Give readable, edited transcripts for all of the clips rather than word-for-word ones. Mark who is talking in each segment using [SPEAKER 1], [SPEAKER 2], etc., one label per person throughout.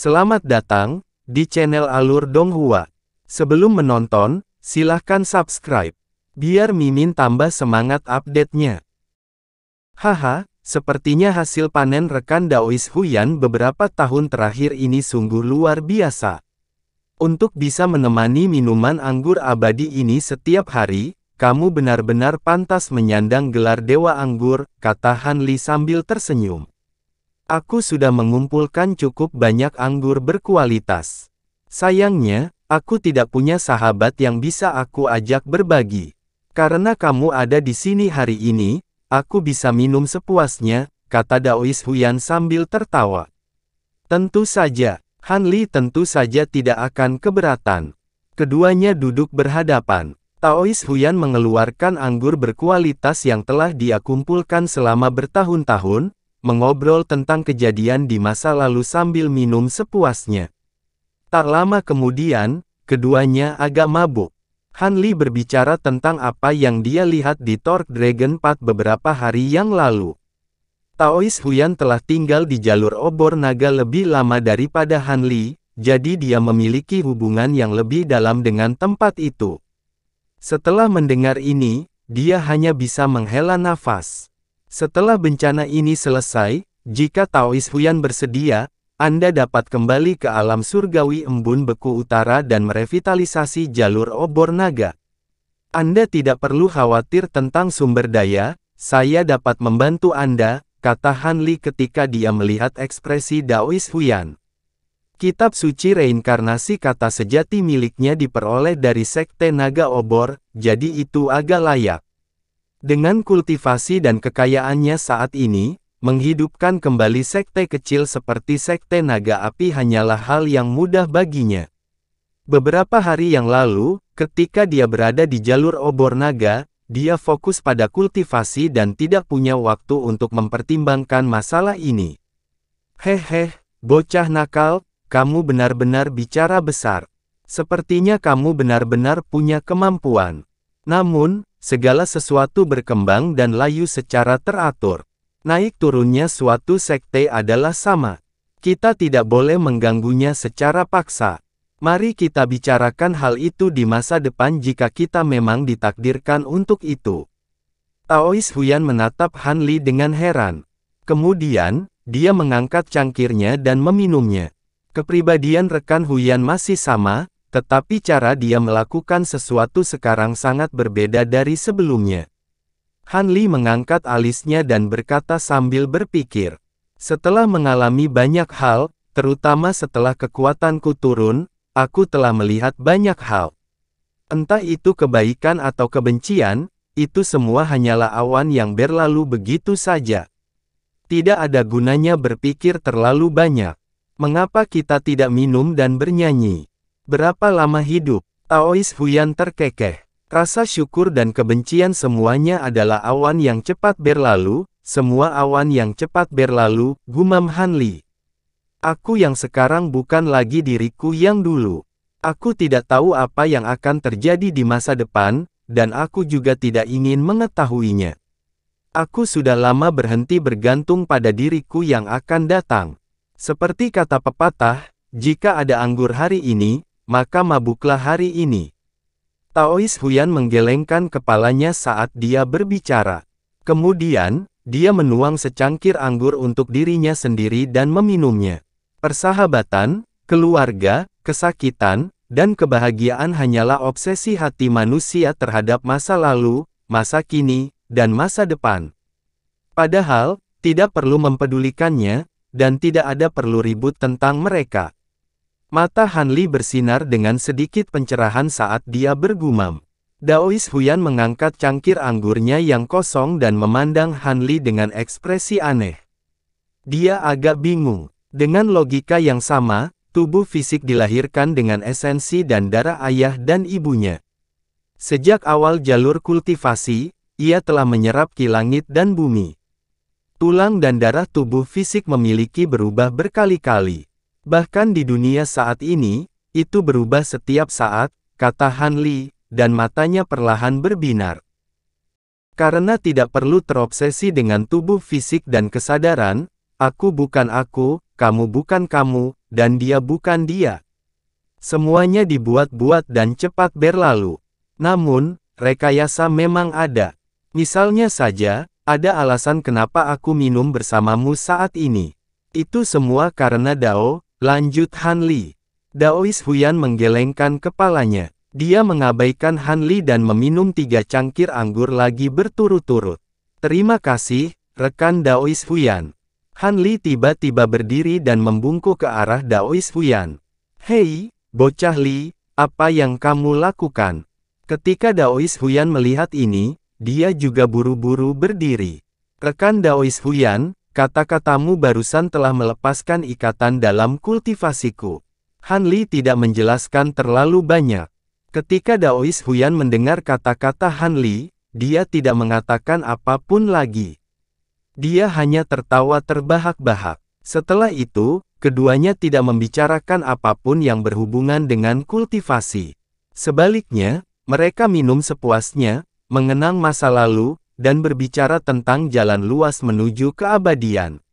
[SPEAKER 1] Selamat datang di channel Alur Donghua. Sebelum menonton, silahkan subscribe, biar Mimin tambah semangat update-nya. Haha, sepertinya hasil panen rekan Daois Huyan beberapa tahun terakhir ini sungguh luar biasa. Untuk bisa menemani minuman anggur abadi ini setiap hari, kamu benar-benar pantas menyandang gelar Dewa Anggur, kata Han Li sambil tersenyum. Aku sudah mengumpulkan cukup banyak anggur berkualitas. Sayangnya, aku tidak punya sahabat yang bisa aku ajak berbagi. Karena kamu ada di sini hari ini, aku bisa minum sepuasnya, kata Daois Huyan sambil tertawa. Tentu saja, Han Li tentu saja tidak akan keberatan. Keduanya duduk berhadapan. Daois Huyan mengeluarkan anggur berkualitas yang telah dia kumpulkan selama bertahun-tahun, mengobrol tentang kejadian di masa lalu sambil minum sepuasnya. Tak lama kemudian, keduanya agak mabuk. Han Li berbicara tentang apa yang dia lihat di Torque Dragon Path beberapa hari yang lalu. Daois Huyan telah tinggal di jalur obor naga lebih lama daripada Han Li, jadi dia memiliki hubungan yang lebih dalam dengan tempat itu. Setelah mendengar ini, dia hanya bisa menghela nafas. Setelah bencana ini selesai, jika Daois Huyan bersedia, Anda dapat kembali ke alam surgawi Embun Beku Utara dan merevitalisasi jalur obor naga. Anda tidak perlu khawatir tentang sumber daya, saya dapat membantu Anda, kata Han Li ketika dia melihat ekspresi Daois Huyan. Kitab suci reinkarnasi kata sejati miliknya diperoleh dari Sekte Naga Obor, jadi itu agak layak. Dengan kultivasi dan kekayaannya saat ini, menghidupkan kembali sekte kecil seperti Sekte Naga Api hanyalah hal yang mudah baginya. Beberapa hari yang lalu, ketika dia berada di jalur obor naga, dia fokus pada kultivasi dan tidak punya waktu untuk mempertimbangkan masalah ini. Hehe, bocah nakal, kamu benar-benar bicara besar. Sepertinya kamu benar-benar punya kemampuan. Namun, segala sesuatu berkembang dan layu secara teratur. Naik turunnya suatu sekte adalah sama. Kita tidak boleh mengganggunya secara paksa. Mari kita bicarakan hal itu di masa depan jika kita memang ditakdirkan untuk itu. Daois Huyan menatap Han Li dengan heran. Kemudian, dia mengangkat cangkirnya dan meminumnya. Kepribadian rekan Huyan masih sama, tetapi cara dia melakukan sesuatu sekarang sangat berbeda dari sebelumnya. Han Li mengangkat alisnya dan berkata sambil berpikir. Setelah mengalami banyak hal, terutama setelah kekuatanku turun, aku telah melihat banyak hal. Entah itu kebaikan atau kebencian, itu semua hanyalah awan yang berlalu begitu saja. Tidak ada gunanya berpikir terlalu banyak. Mengapa kita tidak minum dan bernyanyi? Berapa lama hidup? Daois Huyan terkekeh. Rasa syukur dan kebencian semuanya adalah awan yang cepat berlalu, semua awan yang cepat berlalu, gumam Han Li. Aku yang sekarang bukan lagi diriku yang dulu. Aku tidak tahu apa yang akan terjadi di masa depan, dan aku juga tidak ingin mengetahuinya. Aku sudah lama berhenti bergantung pada diriku yang akan datang. Seperti kata pepatah, jika ada anggur hari ini, maka mabuklah hari ini. Daois Huyan menggelengkan kepalanya saat dia berbicara. Kemudian, dia menuang secangkir anggur untuk dirinya sendiri dan meminumnya. Persahabatan, keluarga, kesakitan, dan kebahagiaan hanyalah obsesi hati manusia terhadap masa lalu, masa kini, dan masa depan. Padahal, tidak perlu mempedulikannya, dan tidak ada perlu ribut tentang mereka. Mata Han Li bersinar dengan sedikit pencerahan saat dia bergumam. Daois Huyan mengangkat cangkir anggurnya yang kosong dan memandang Han Li dengan ekspresi aneh. Dia agak bingung. Dengan logika yang sama, tubuh fisik dilahirkan dengan esensi dan darah ayah dan ibunya. Sejak awal jalur kultivasi, ia telah menyerap ki langit dan bumi. Tulang dan darah tubuh fisik memiliki berubah berkali-kali. Bahkan di dunia saat ini, itu berubah setiap saat, kata Han Li, dan matanya perlahan berbinar. Karena tidak perlu terobsesi dengan tubuh fisik dan kesadaran, aku bukan aku, kamu bukan kamu, dan dia bukan dia. Semuanya dibuat-buat dan cepat berlalu. Namun, rekayasa memang ada. Misalnya saja, ada alasan kenapa aku minum bersamamu saat ini. Itu semua karena Dao, lanjut Han Li. Daois Huyan menggelengkan kepalanya. Dia mengabaikan Han Li dan meminum 3 cangkir anggur lagi berturut-turut. Terima kasih, rekan Daois Huyan. Han Li tiba-tiba berdiri dan membungkuk ke arah Daois Huyan. Hei, bocah Li, apa yang kamu lakukan? Ketika Daois Huyan melihat ini, dia juga buru-buru berdiri. Rekan Daois Huyan, kata-katamu barusan telah melepaskan ikatan dalam kultivasiku. Han Li tidak menjelaskan terlalu banyak. Ketika Daois Huyan mendengar kata-kata Han Li, dia tidak mengatakan apapun lagi. Dia hanya tertawa terbahak-bahak. Setelah itu, keduanya tidak membicarakan apapun yang berhubungan dengan kultivasi. Sebaliknya, mereka minum sepuasnya, mengenang masa lalu, dan berbicara tentang jalan luas menuju keabadian.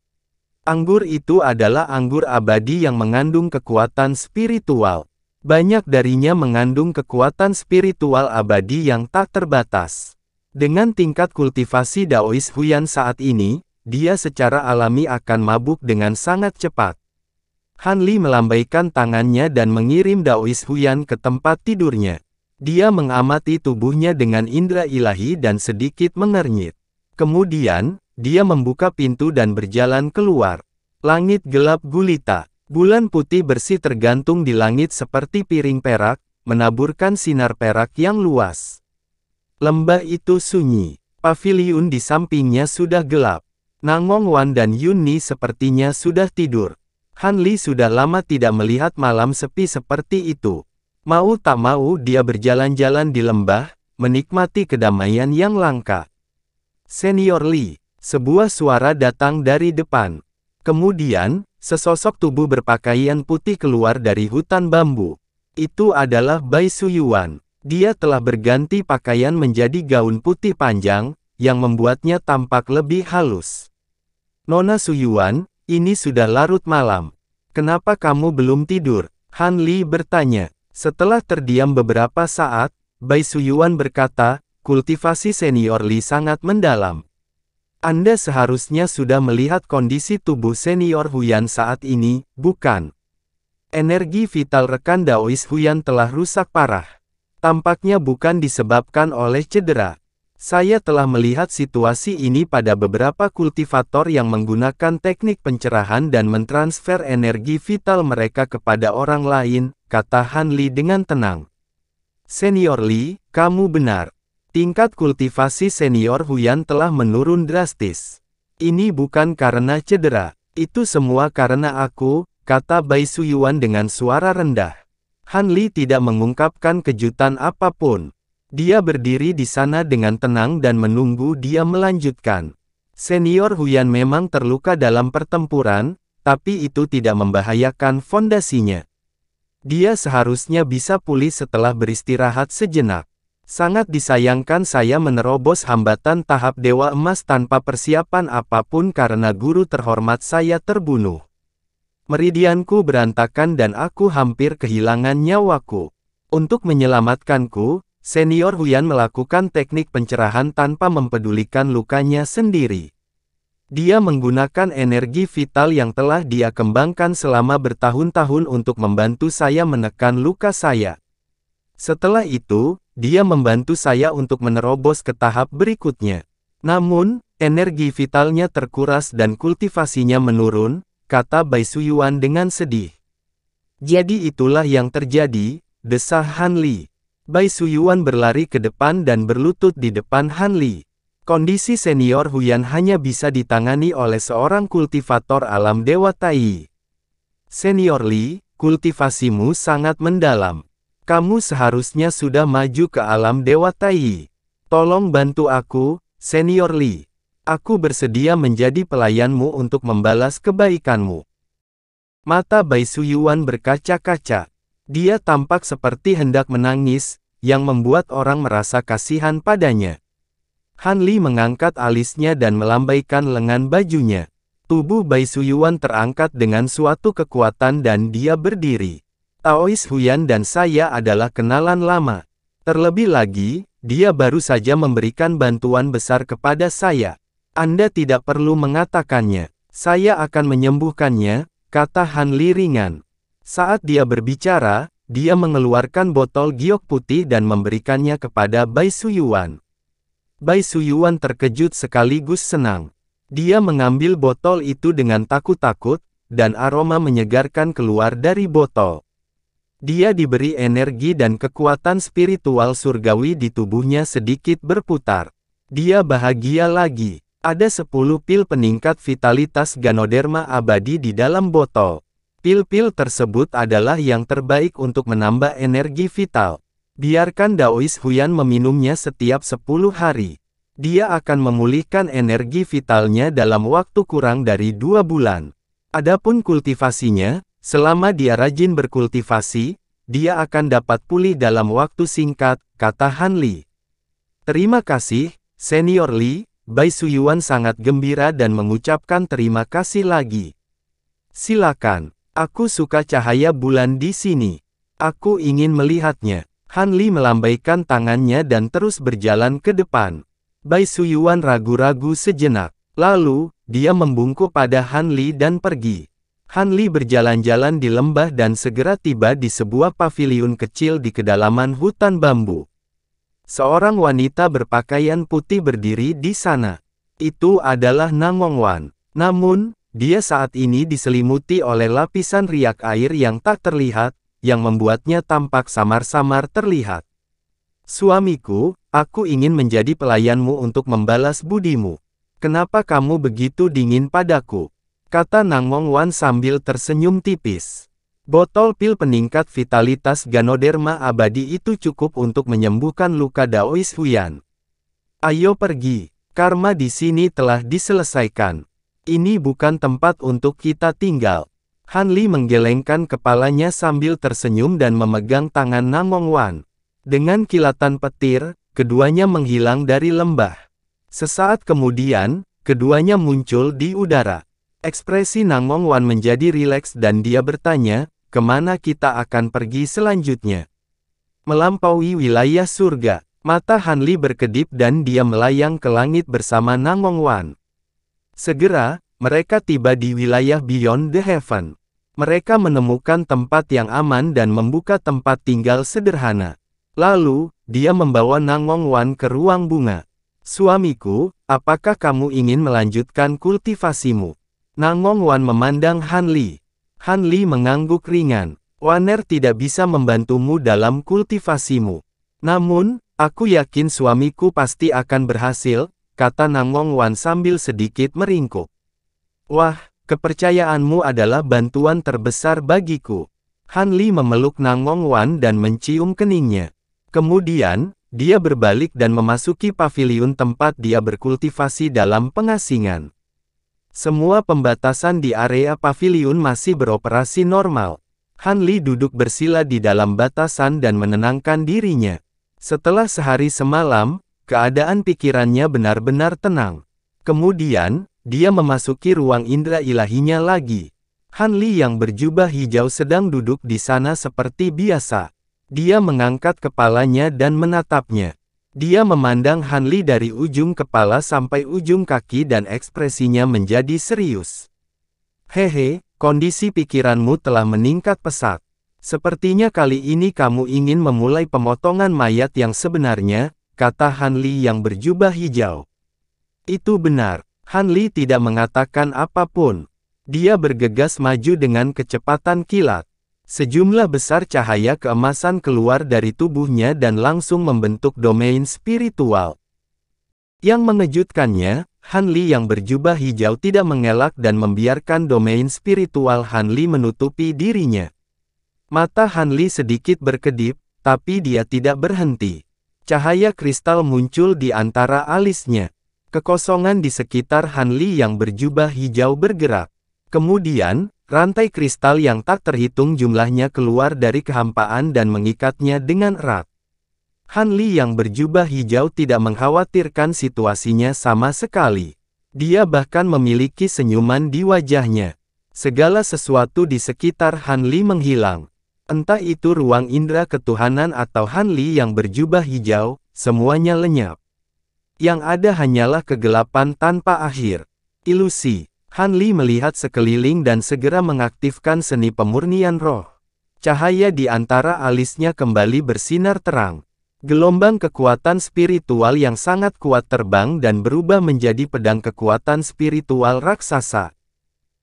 [SPEAKER 1] Anggur itu adalah anggur abadi yang mengandung kekuatan spiritual. Banyak darinya mengandung kekuatan spiritual abadi yang tak terbatas. Dengan tingkat kultivasi Daois Huyan saat ini, dia secara alami akan mabuk dengan sangat cepat. Han Li melambaikan tangannya dan mengirim Daois Huyan ke tempat tidurnya. Dia mengamati tubuhnya dengan indera ilahi dan sedikit mengernyit. Kemudian, dia membuka pintu dan berjalan keluar. Langit gelap gulita. Bulan putih bersih tergantung di langit seperti piring perak, menaburkan sinar perak yang luas. Lembah itu sunyi. Paviliun di sampingnya sudah gelap. Nangong Wan dan Yun Ni sepertinya sudah tidur. Han Li sudah lama tidak melihat malam sepi seperti itu. Mau tak mau dia berjalan-jalan di lembah, menikmati kedamaian yang langka. Senior Li, sebuah suara datang dari depan. Kemudian, sesosok tubuh berpakaian putih keluar dari hutan bambu. Itu adalah Bai Suyuan. Dia telah berganti pakaian menjadi gaun putih panjang, yang membuatnya tampak lebih halus. Nona Suyuan, ini sudah larut malam. Kenapa kamu belum tidur? Han Li bertanya. Setelah terdiam beberapa saat, Bai Suyuan berkata, kultivasi senior Li sangat mendalam. Anda seharusnya sudah melihat kondisi tubuh senior Huyan saat ini, bukan? Energi vital rekan Daois Huyan telah rusak parah. Tampaknya bukan disebabkan oleh cedera. Saya telah melihat situasi ini pada beberapa kultivator yang menggunakan teknik pencerahan dan mentransfer energi vital mereka kepada orang lain, kata Han Li dengan tenang. Senior Li, kamu benar. Tingkat kultivasi senior Huyan telah menurun drastis. Ini bukan karena cedera. Itu semua karena aku, kata Bai Suyuan dengan suara rendah. Han Li tidak mengungkapkan kejutan apapun. Dia berdiri di sana dengan tenang dan menunggu dia melanjutkan. Senior Huyan memang terluka dalam pertempuran, tapi itu tidak membahayakan fondasinya. Dia seharusnya bisa pulih setelah beristirahat sejenak. Sangat disayangkan saya menerobos hambatan tahap Dewa Emas tanpa persiapan apapun karena guru terhormat saya terbunuh. Meridianku berantakan dan aku hampir kehilangan nyawaku. Untuk menyelamatkanku, Senior Huyan melakukan teknik pencerahan tanpa mempedulikan lukanya sendiri. Dia menggunakan energi vital yang telah dia kembangkan selama bertahun-tahun untuk membantu saya menekan luka saya. Setelah itu, dia membantu saya untuk menerobos ke tahap berikutnya. Namun, energi vitalnya terkuras dan kultivasinya menurun, kata Bai Suyuan dengan sedih. Jadi itulah yang terjadi, desah Han Li. Bai Suyuan berlari ke depan dan berlutut di depan Han Li. Kondisi senior Huyan hanya bisa ditangani oleh seorang kultivator alam Dewa Tai. Senior Li, kultivasimu sangat mendalam. Kamu seharusnya sudah maju ke alam Dewa Tai. Tolong bantu aku, Senior Li. Aku bersedia menjadi pelayanmu untuk membalas kebaikanmu. Mata Bai Suyuan berkaca-kaca. Dia tampak seperti hendak menangis, yang membuat orang merasa kasihan padanya. Han Li mengangkat alisnya dan melambaikan lengan bajunya. Tubuh Bai Suyuan terangkat dengan suatu kekuatan dan dia berdiri. Taois Huyan dan saya adalah kenalan lama. Terlebih lagi, dia baru saja memberikan bantuan besar kepada saya. Anda tidak perlu mengatakannya. Saya akan menyembuhkannya, kata Han Li ringan. Saat dia berbicara, dia mengeluarkan botol giok putih dan memberikannya kepada Bai Suyuan. Bai Suyuan terkejut sekaligus senang. Dia mengambil botol itu dengan takut-takut, dan aroma menyegarkan keluar dari botol. Dia diberi energi dan kekuatan spiritual surgawi di tubuhnya sedikit berputar. Dia bahagia lagi. Ada 10 pil peningkat vitalitas Ganoderma abadi di dalam botol. Pil-pil tersebut adalah yang terbaik untuk menambah energi vital. Biarkan Daois Huyan meminumnya setiap 10 hari. Dia akan memulihkan energi vitalnya dalam waktu kurang dari 2 bulan. Adapun kultivasinya, selama dia rajin berkultivasi, dia akan dapat pulih dalam waktu singkat, kata Han Li. Terima kasih, Senior Li. Bai Suyuan sangat gembira dan mengucapkan terima kasih lagi. Silakan, aku suka cahaya bulan di sini. Aku ingin melihatnya. Han Li melambaikan tangannya dan terus berjalan ke depan. Bai Suyuan ragu-ragu sejenak. Lalu, dia membungkuk pada Han Li dan pergi. Han Li berjalan-jalan di lembah dan segera tiba di sebuah paviliun kecil di kedalaman hutan bambu. Seorang wanita berpakaian putih berdiri di sana. Itu adalah Nangongwan. Namun, dia saat ini diselimuti oleh lapisan riak air yang tak terlihat, yang membuatnya tampak samar-samar terlihat. Suamiku, aku ingin menjadi pelayanmu untuk membalas budimu. Kenapa kamu begitu dingin padaku? Kata Nangongwan sambil tersenyum tipis. Botol pil peningkat vitalitas Ganoderma abadi itu cukup untuk menyembuhkan luka Daois Huyan. Ayo pergi, karma di sini telah diselesaikan. Ini bukan tempat untuk kita tinggal. Han Li menggelengkan kepalanya sambil tersenyum dan memegang tangan Nangongwan. Dengan kilatan petir, keduanya menghilang dari lembah. Sesaat kemudian, keduanya muncul di udara. Ekspresi Nangongwan menjadi rileks dan dia bertanya, kemana kita akan pergi selanjutnya? Melampaui wilayah surga. Mata Han Li berkedip dan dia melayang ke langit bersama Nangongwan. Segera, mereka tiba di wilayah Beyond the Heaven. Mereka menemukan tempat yang aman dan membuka tempat tinggal sederhana. Lalu, dia membawa Nangongwan ke ruang bunga. Suamiku, apakah kamu ingin melanjutkan kultivasimu? Nangongwan memandang Han Li. Han Li mengangguk ringan. Waner tidak bisa membantumu dalam kultivasimu. Namun, aku yakin suamiku pasti akan berhasil, kata Nangongwan sambil sedikit meringkuk. Wah, kepercayaanmu adalah bantuan terbesar bagiku. Han Li memeluk Nangongwan dan mencium keningnya. Kemudian, dia berbalik dan memasuki paviliun tempat dia berkultivasi dalam pengasingan. Semua pembatasan di area paviliun masih beroperasi normal. Han Li duduk bersila di dalam batasan dan menenangkan dirinya. Setelah sehari semalam, keadaan pikirannya benar-benar tenang. Kemudian, dia memasuki ruang indera ilahinya lagi. Han Li yang berjubah hijau sedang duduk di sana seperti biasa. Dia mengangkat kepalanya dan menatapnya. Dia memandang Han Li dari ujung kepala sampai ujung kaki dan ekspresinya menjadi serius. Hehe, kondisi pikiranmu telah meningkat pesat. Sepertinya kali ini kamu ingin memulai pemotongan mayat yang sebenarnya, kata Han Li yang berjubah hijau. Itu benar. Han Li tidak mengatakan apapun. Dia bergegas maju dengan kecepatan kilat. Sejumlah besar cahaya keemasan keluar dari tubuhnya dan langsung membentuk domain spiritual. Yang mengejutkannya, Han Li yang berjubah hijau tidak mengelak dan membiarkan domain spiritual Han Li menutupi dirinya. Mata Han Li sedikit berkedip, tapi dia tidak berhenti. Cahaya kristal muncul di antara alisnya. Kekosongan di sekitar Han Li yang berjubah hijau bergerak. Kemudian, rantai kristal yang tak terhitung jumlahnya keluar dari kehampaan dan mengikatnya dengan erat. Han Li yang berjubah hijau tidak mengkhawatirkan situasinya sama sekali. Dia bahkan memiliki senyuman di wajahnya. Segala sesuatu di sekitar Han Li menghilang. Entah itu ruang indera ketuhanan atau Han Li yang berjubah hijau, semuanya lenyap. Yang ada hanyalah kegelapan tanpa akhir. Ilusi. Han Li melihat sekeliling dan segera mengaktifkan seni pemurnian roh. Cahaya di antara alisnya kembali bersinar terang. Gelombang kekuatan spiritual yang sangat kuat terbang dan berubah menjadi pedang kekuatan spiritual raksasa.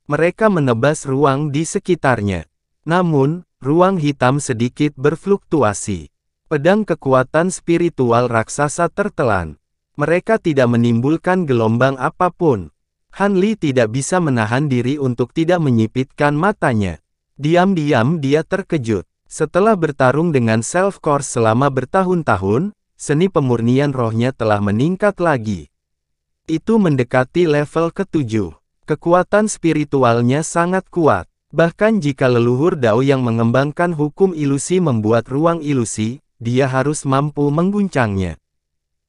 [SPEAKER 1] Mereka menebas ruang di sekitarnya. Namun, ruang hitam sedikit berfluktuasi. Pedang kekuatan spiritual raksasa tertelan. Mereka tidak menimbulkan gelombang apapun. Han Li tidak bisa menahan diri untuk tidak menyipitkan matanya. Diam-diam dia terkejut. Setelah bertarung dengan Self Course selama bertahun-tahun, seni pemurnian rohnya telah meningkat lagi. Itu mendekati level ke-7. Kekuatan spiritualnya sangat kuat. Bahkan jika leluhur Dao yang mengembangkan hukum ilusi membuat ruang ilusi, dia harus mampu mengguncangnya.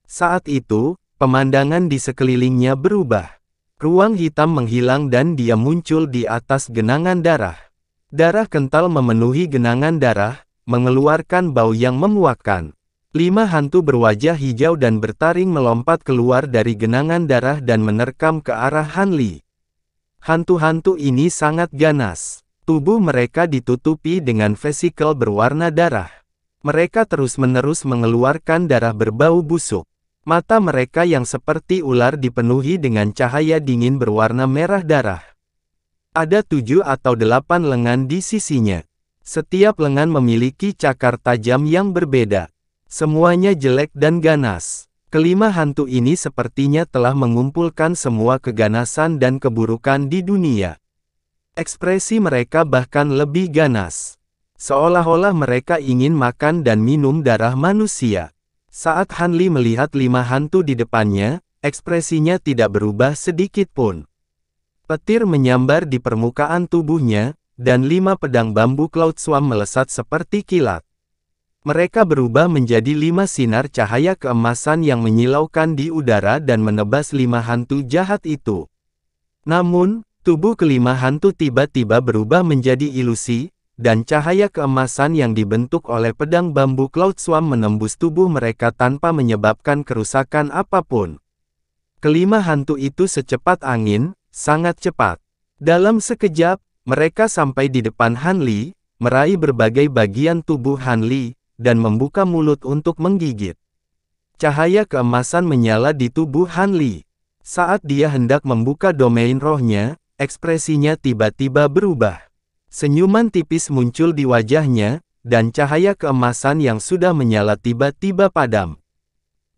[SPEAKER 1] Saat itu, pemandangan di sekelilingnya berubah. Ruang hitam menghilang dan dia muncul di atas genangan darah. Darah kental memenuhi genangan darah, mengeluarkan bau yang memuakkan. 5 hantu berwajah hijau dan bertaring melompat keluar dari genangan darah dan menerkam ke arah Han Li. Hantu-hantu ini sangat ganas. Tubuh mereka ditutupi dengan vesikel berwarna darah. Mereka terus-menerus mengeluarkan darah berbau busuk. Mata mereka yang seperti ular dipenuhi dengan cahaya dingin berwarna merah darah. Ada 7 atau 8 lengan di sisinya. Setiap lengan memiliki cakar tajam yang berbeda. Semuanya jelek dan ganas. Kelima hantu ini sepertinya telah mengumpulkan semua keganasan dan keburukan di dunia. Ekspresi mereka bahkan lebih ganas. Seolah-olah mereka ingin makan dan minum darah manusia. Saat Han Li melihat 5 hantu di depannya, ekspresinya tidak berubah sedikit pun. Petir menyambar di permukaan tubuhnya, dan 5 pedang bambu Cloud Swarm melesat seperti kilat. Mereka berubah menjadi 5 sinar cahaya keemasan yang menyilaukan di udara dan menebas 5 hantu jahat itu. Namun, tubuh kelima hantu tiba-tiba berubah menjadi ilusi, dan cahaya keemasan yang dibentuk oleh pedang bambu Cloud Swarm menembus tubuh mereka tanpa menyebabkan kerusakan apapun. Kelima hantu itu secepat angin, sangat cepat. Dalam sekejap, mereka sampai di depan Han Li, meraih berbagai bagian tubuh Han Li, dan membuka mulut untuk menggigit. Cahaya keemasan menyala di tubuh Han Li. Saat dia hendak membuka domain rohnya, ekspresinya tiba-tiba berubah. Senyuman tipis muncul di wajahnya, dan cahaya keemasan yang sudah menyala tiba-tiba padam.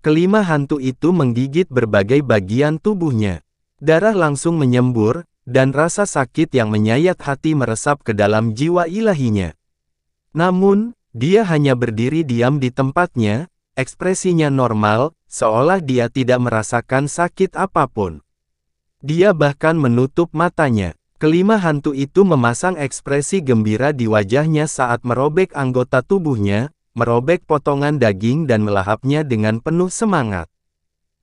[SPEAKER 1] Kelima hantu itu menggigit berbagai bagian tubuhnya. Darah langsung menyembur, dan rasa sakit yang menyayat hati meresap ke dalam jiwa ilahinya. Namun, dia hanya berdiri diam di tempatnya, ekspresinya normal, seolah dia tidak merasakan sakit apapun. Dia bahkan menutup matanya. Kelima hantu itu memasang ekspresi gembira di wajahnya saat merobek anggota tubuhnya, merobek potongan daging dan melahapnya dengan penuh semangat.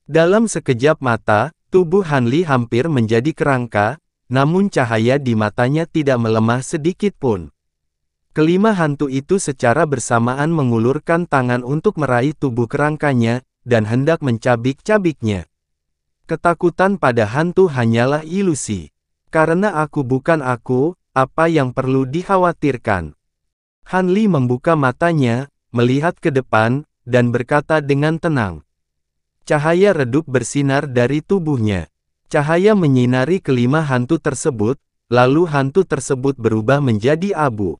[SPEAKER 1] Dalam sekejap mata, tubuh Han Li hampir menjadi kerangka, namun cahaya di matanya tidak melemah sedikit pun. Kelima hantu itu secara bersamaan mengulurkan tangan untuk meraih tubuh kerangkanya, dan hendak mencabik-cabiknya. Ketakutan pada hantu hanyalah ilusi. Karena aku bukan aku, apa yang perlu dikhawatirkan? Han Li membuka matanya, melihat ke depan, dan berkata dengan tenang. Cahaya redup bersinar dari tubuhnya. Cahaya menyinari kelima hantu tersebut, lalu hantu tersebut berubah menjadi abu.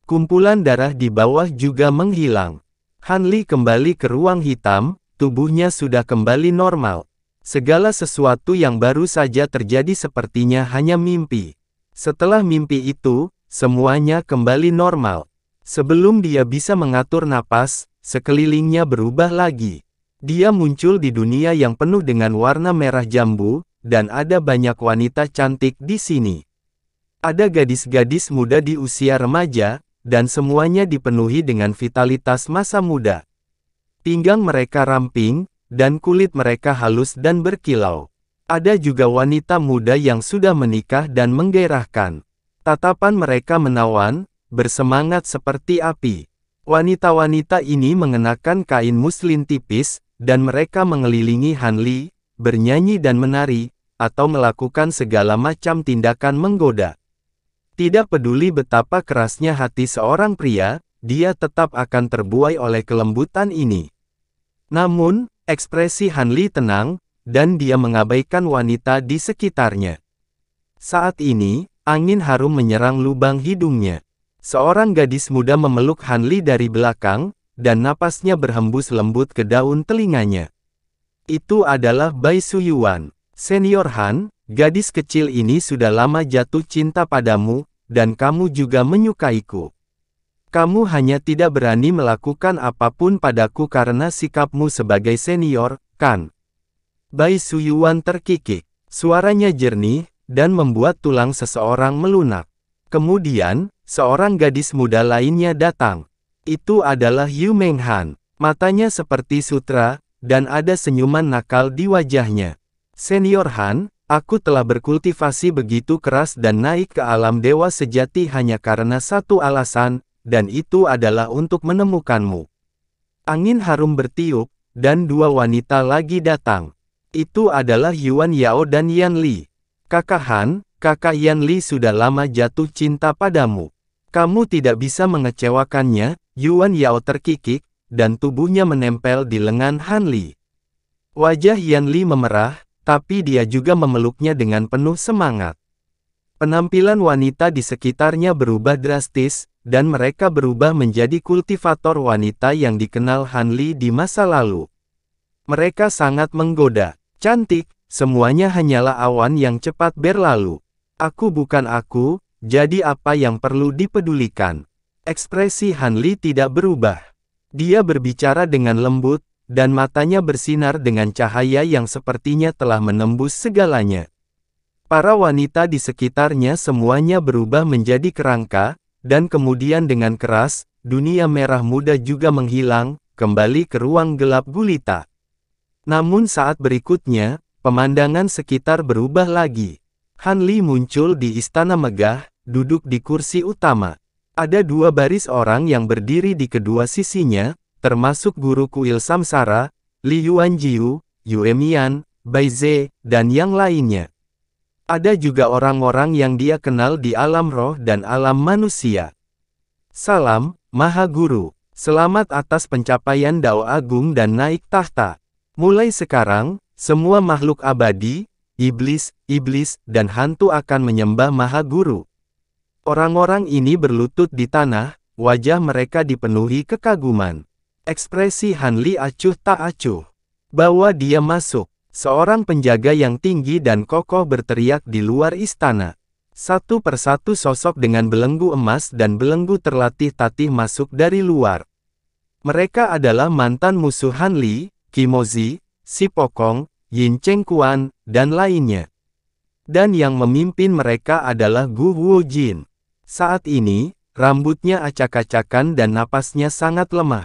[SPEAKER 1] Kumpulan darah di bawah juga menghilang. Han Li kembali ke ruang hitam, tubuhnya sudah kembali normal. Segala sesuatu yang baru saja terjadi sepertinya hanya mimpi. Setelah mimpi itu, semuanya kembali normal. Sebelum dia bisa mengatur napas, sekelilingnya berubah lagi. Dia muncul di dunia yang penuh dengan warna merah jambu, dan ada banyak wanita cantik di sini. Ada gadis-gadis muda di usia remaja, dan semuanya dipenuhi dengan vitalitas masa muda. Pinggang mereka ramping, dan kulit mereka halus dan berkilau. Ada juga wanita muda yang sudah menikah dan menggairahkan. Tatapan mereka menawan, bersemangat seperti api. Wanita-wanita ini mengenakan kain muslin tipis, dan mereka mengelilingi Han Li, bernyanyi dan menari, atau melakukan segala macam tindakan menggoda. Tidak peduli betapa kerasnya hati seorang pria, dia tetap akan terbuai oleh kelembutan ini. Namun, ekspresi Han Li tenang, dan dia mengabaikan wanita di sekitarnya. Saat ini, angin harum menyerang lubang hidungnya. Seorang gadis muda memeluk Han Li dari belakang, dan napasnya berhembus lembut ke daun telinganya. Itu adalah Bai Suyuan. Senior Han, gadis kecil ini sudah lama jatuh cinta padamu, dan kamu juga menyukaiku. Kamu hanya tidak berani melakukan apapun padaku karena sikapmu sebagai senior, kan? Bai Suyuan terkikik. Suaranya jernih, dan membuat tulang seseorang melunak. Kemudian, seorang gadis muda lainnya datang. Itu adalah Yu Menghan. Matanya seperti sutra, dan ada senyuman nakal di wajahnya. Senior Han, aku telah berkultivasi begitu keras dan naik ke alam dewa sejati hanya karena satu alasan, dan itu adalah untuk menemukanmu. Angin harum bertiup, dan dua wanita lagi datang. Itu adalah Yuan Yao dan Yan Li. Kakak Han, kakak Yan Li sudah lama jatuh cinta padamu. Kamu tidak bisa mengecewakannya. Yuan Yao terkikik, dan tubuhnya menempel di lengan Han Li. Wajah Yan Li memerah, tapi dia juga memeluknya dengan penuh semangat. Penampilan wanita di sekitarnya berubah drastis, dan mereka berubah menjadi kultivator wanita yang dikenal Han Li di masa lalu. Mereka sangat menggoda. Cantik, semuanya hanyalah awan yang cepat berlalu. Aku bukan aku, jadi apa yang perlu dipedulikan? Ekspresi Han Li tidak berubah. Dia berbicara dengan lembut, dan matanya bersinar dengan cahaya yang sepertinya telah menembus segalanya. Para wanita di sekitarnya semuanya berubah menjadi kerangka, dan kemudian dengan keras, dunia merah muda juga menghilang, kembali ke ruang gelap gulita. Namun saat berikutnya, pemandangan sekitar berubah lagi. Han Li muncul di istana megah, duduk di kursi utama. Ada dua baris orang yang berdiri di kedua sisinya, termasuk guru kuil samsara, Li Yuanjiu, Yue Mian, Bai Ze, dan yang lainnya. Ada juga orang-orang yang dia kenal di alam roh dan alam manusia. Salam, Maha Guru. Selamat atas pencapaian Dao Agung dan naik tahta. Mulai sekarang, semua makhluk abadi, iblis, dan hantu akan menyembah Maha Guru. Orang-orang ini berlutut di tanah, wajah mereka dipenuhi kekaguman. Ekspresi Han Li acuh tak acuh. Bawa dia masuk. Seorang penjaga yang tinggi dan kokoh berteriak di luar istana. Satu persatu sosok dengan belenggu emas dan belenggu terlatih-tatih masuk dari luar. Mereka adalah mantan musuh Han Li, Kimozi, Si Pokong, Yin Cheng Kuan, dan lainnya. Dan yang memimpin mereka adalah Gu Huojin. Saat ini, rambutnya acak-acakan dan napasnya sangat lemah.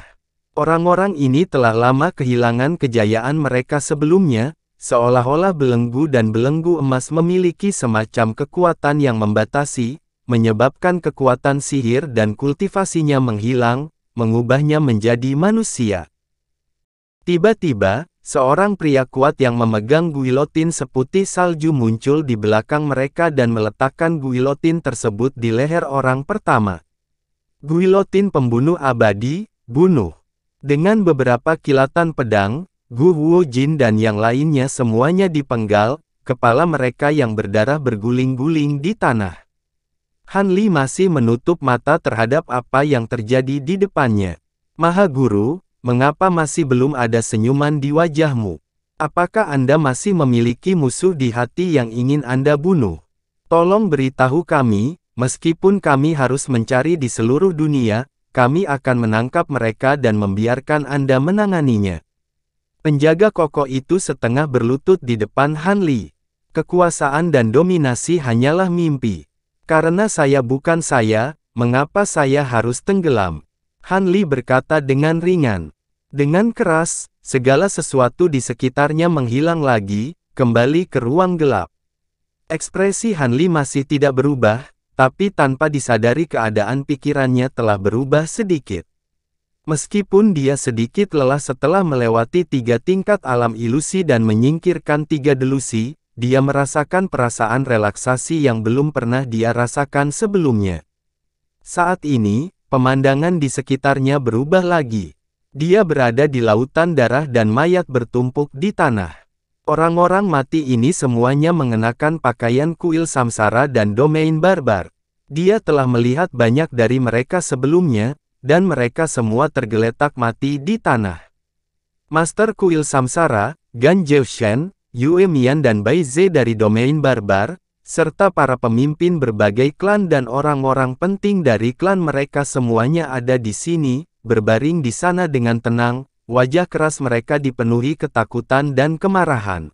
[SPEAKER 1] Orang-orang ini telah lama kehilangan kejayaan mereka sebelumnya, seolah-olah belenggu dan belenggu emas memiliki semacam kekuatan yang membatasi, menyebabkan kekuatan sihir dan kultivasinya menghilang, mengubahnya menjadi manusia. Tiba-tiba, seorang pria kuat yang memegang guilotin seputih salju muncul di belakang mereka dan meletakkan guilotin tersebut di leher orang pertama. Guilotin pembunuh abadi, bunuh. Dengan beberapa kilatan pedang, Gu Huojin dan yang lainnya semuanya dipenggal, kepala mereka yang berdarah berguling-guling di tanah. Han Li masih menutup mata terhadap apa yang terjadi di depannya. Maha Guru, mengapa masih belum ada senyuman di wajahmu? Apakah Anda masih memiliki musuh di hati yang ingin Anda bunuh? Tolong beritahu kami, meskipun kami harus mencari di seluruh dunia, kami akan menangkap mereka dan membiarkan Anda menanganinya. Penjaga kokoh itu setengah berlutut di depan Han Li. Kekuasaan dan dominasi hanyalah mimpi. Karena saya bukan saya, mengapa saya harus tenggelam? Han Li berkata dengan ringan. Dengan keras, segala sesuatu di sekitarnya menghilang lagi, kembali ke ruang gelap. Ekspresi Han Li masih tidak berubah, tapi tanpa disadari keadaan pikirannya telah berubah sedikit. Meskipun dia sedikit lelah setelah melewati 3 tingkat alam ilusi dan menyingkirkan 3 delusi, dia merasakan perasaan relaksasi yang belum pernah dia rasakan sebelumnya. Saat ini, pemandangan di sekitarnya berubah lagi. Dia berada di lautan darah dan mayat bertumpuk di tanah. Orang-orang mati ini semuanya mengenakan pakaian kuil samsara dan domain barbar. Dia telah melihat banyak dari mereka sebelumnya, dan mereka semua tergeletak mati di tanah. Master kuil samsara, Gan Zheushen, Yue Mian dan Bai Ze dari domain barbar, serta para pemimpin berbagai klan dan orang-orang penting dari klan mereka semuanya ada di sini, berbaring di sana dengan tenang, wajah keras mereka dipenuhi ketakutan dan kemarahan.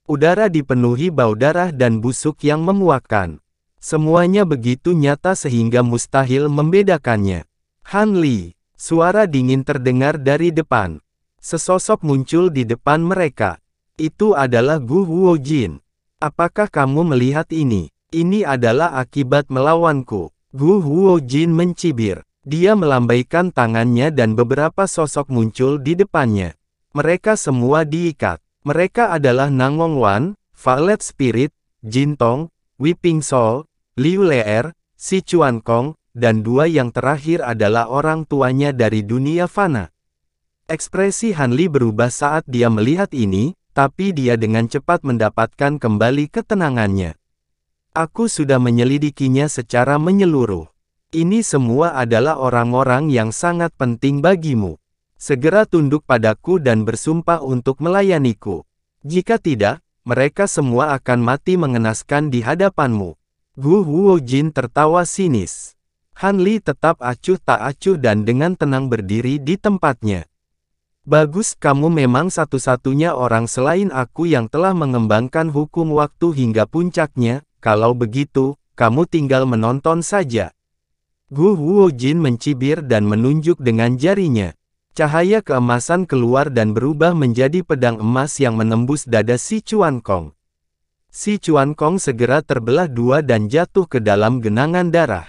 [SPEAKER 1] Udara dipenuhi bau darah dan busuk yang memuakkan. Semuanya begitu nyata sehingga mustahil membedakannya. Han Li, suara dingin terdengar dari depan. Sesosok muncul di depan mereka. Itu adalah Gu Huojin. Apakah kamu melihat ini? Ini adalah akibat melawanku. Gu Huojin mencibir. Dia melambaikan tangannya dan beberapa sosok muncul di depannya. Mereka semua diikat. Mereka adalah Nangong Wan, Violet Spirit, Jin Tong, Weeping Soul, Liu Leer, Si Chuan Kong, dan 2 yang terakhir adalah orang tuanya dari dunia fana. Ekspresi Han Li berubah saat dia melihat ini, tapi dia dengan cepat mendapatkan kembali ketenangannya. Aku sudah menyelidikinya secara menyeluruh. Ini semua adalah orang-orang yang sangat penting bagimu. Segera tunduk padaku dan bersumpah untuk melayaniku. Jika tidak, mereka semua akan mati mengenaskan di hadapanmu. Gu Huojin tertawa sinis. Han Li tetap acuh tak acuh dan dengan tenang berdiri di tempatnya. Bagus, kamu memang satu-satunya orang selain aku yang telah mengembangkan hukum waktu hingga puncaknya. Kalau begitu, kamu tinggal menonton saja. Gu Huojin mencibir dan menunjuk dengan jarinya. Cahaya keemasan keluar dan berubah menjadi pedang emas yang menembus dada Si Chuan Kong. Si Chuan Kong segera terbelah 2 dan jatuh ke dalam genangan darah.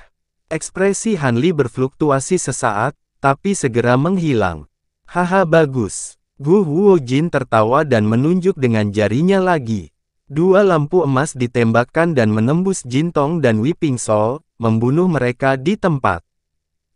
[SPEAKER 1] Ekspresi Han Li berfluktuasi sesaat, tapi segera menghilang. Haha, bagus. Gu Huojin tertawa dan menunjuk dengan jarinya lagi. 2 lampu emas ditembakkan dan menembus Jin Tong dan Weeping Soul, membunuh mereka di tempat.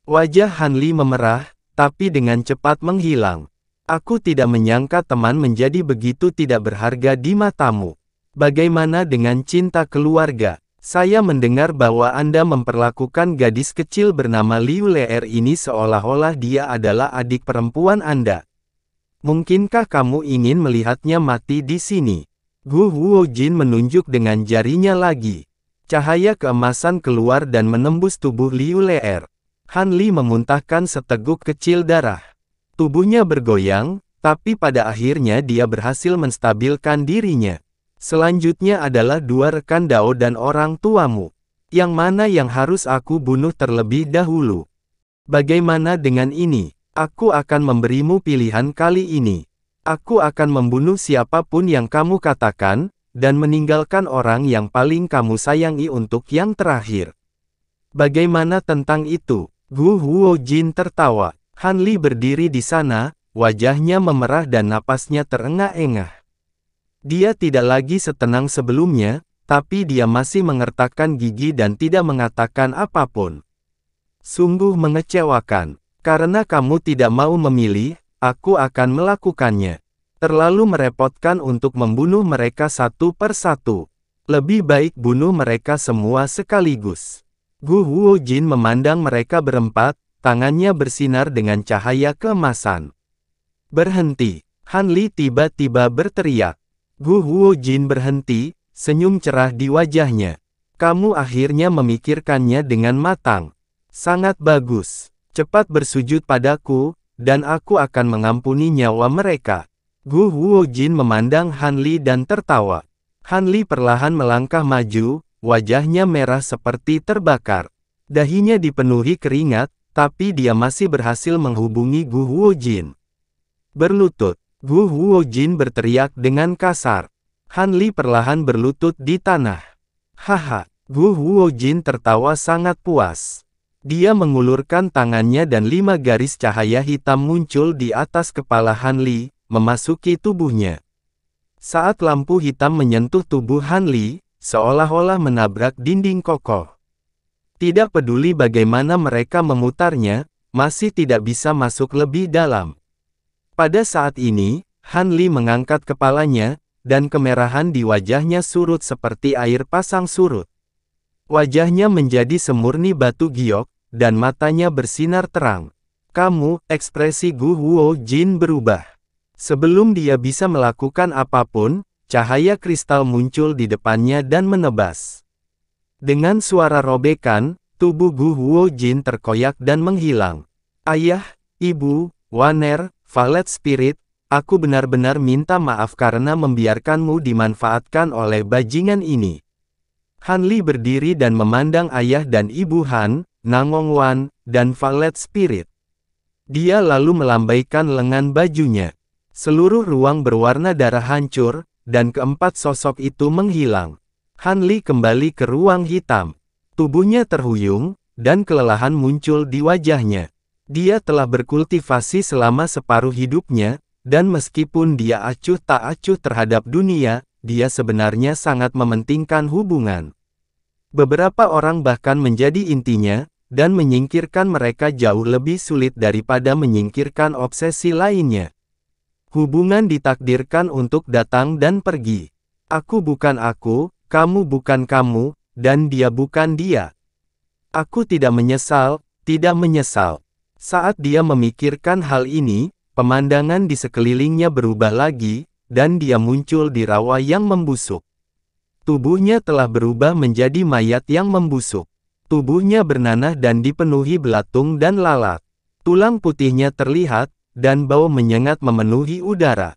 [SPEAKER 1] Wajah Han Li memerah, tapi dengan cepat menghilang. Aku tidak menyangka teman menjadi begitu tidak berharga di matamu. Bagaimana dengan cinta keluarga? Saya mendengar bahwa Anda memperlakukan gadis kecil bernama Liu Leer ini seolah-olah dia adalah adik perempuan Anda. Mungkinkah kamu ingin melihatnya mati di sini? Gu Huojin menunjuk dengan jarinya lagi. Cahaya keemasan keluar dan menembus tubuh Liu Leer. Han Li memuntahkan seteguk kecil darah. Tubuhnya bergoyang, tapi pada akhirnya dia berhasil menstabilkan dirinya. Selanjutnya adalah 2 rekan Dao dan orang tuamu. Yang mana yang harus aku bunuh terlebih dahulu? Bagaimana dengan ini? Aku akan memberimu pilihan kali ini. Aku akan membunuh siapapun yang kamu katakan, dan meninggalkan orang yang paling kamu sayangi untuk yang terakhir. Bagaimana tentang itu? Gu Huojin tertawa. Han Li berdiri di sana, wajahnya memerah dan napasnya terengah-engah. Dia tidak lagi setenang sebelumnya, tapi dia masih mengertakkan gigi dan tidak mengatakan apapun. Sungguh mengecewakan. Karena kamu tidak mau memilih, aku akan melakukannya. Terlalu merepotkan untuk membunuh mereka satu persatu. Lebih baik bunuh mereka semua sekaligus. Gu Huojin memandang mereka berempat, tangannya bersinar dengan cahaya keemasan. Berhenti. Han Li tiba-tiba berteriak. Gu Huojin berhenti, senyum cerah di wajahnya. Kamu akhirnya memikirkannya dengan matang. Sangat bagus. Cepat bersujud padaku, dan aku akan mengampuni nyawa mereka. Gu Huojin memandang Han Li dan tertawa. Han Li perlahan melangkah maju, wajahnya merah seperti terbakar. Dahinya dipenuhi keringat, tapi dia masih berhasil menghubungi Gu Huojin. Berlutut. Gu Huojin berteriak dengan kasar. Han Li perlahan berlutut di tanah. Haha, Gu Huojin tertawa sangat puas. Dia mengulurkan tangannya dan 5 garis cahaya hitam muncul di atas kepala Han Li, memasuki tubuhnya. Saat lampu hitam menyentuh tubuh Han Li, seolah-olah menabrak dinding kokoh. Tidak peduli bagaimana mereka memutarnya, masih tidak bisa masuk lebih dalam. Pada saat ini, Han Li mengangkat kepalanya, dan kemerahan di wajahnya surut seperti air pasang surut. Wajahnya menjadi semurni batu giok, dan matanya bersinar terang. Ekspresi Gu Huojin berubah. Sebelum dia bisa melakukan apapun, cahaya kristal muncul di depannya dan menebas. Dengan suara robekan, tubuh Gu Huojin terkoyak dan menghilang. Ayah, Ibu, Waner, Valet Spirit, aku benar-benar minta maaf karena membiarkanmu dimanfaatkan oleh bajingan ini. Han Li berdiri dan memandang ayah dan ibu Han, Nangong Wan, dan Valet Spirit. Dia lalu melambaikan lengan bajunya. Seluruh ruang berwarna darah hancur, dan keempat sosok itu menghilang. Han Li kembali ke ruang hitam. Tubuhnya terhuyung, dan kelelahan muncul di wajahnya. Dia telah berkultivasi selama separuh hidupnya, dan meskipun dia acuh tak acuh terhadap dunia, dia sebenarnya sangat mementingkan hubungan. Beberapa orang bahkan menjadi intinya, dan menyingkirkan mereka jauh lebih sulit daripada menyingkirkan obsesi lainnya. Hubungan ditakdirkan untuk datang dan pergi. Aku bukan aku, kamu bukan kamu, dan dia bukan dia. Aku tidak menyesal, tidak menyesal. Saat dia memikirkan hal ini, pemandangan di sekelilingnya berubah lagi, dan dia muncul di rawa yang membusuk. Tubuhnya telah berubah menjadi mayat yang membusuk. Tubuhnya bernanah dan dipenuhi belatung dan lalat. Tulang putihnya terlihat, dan bau menyengat memenuhi udara.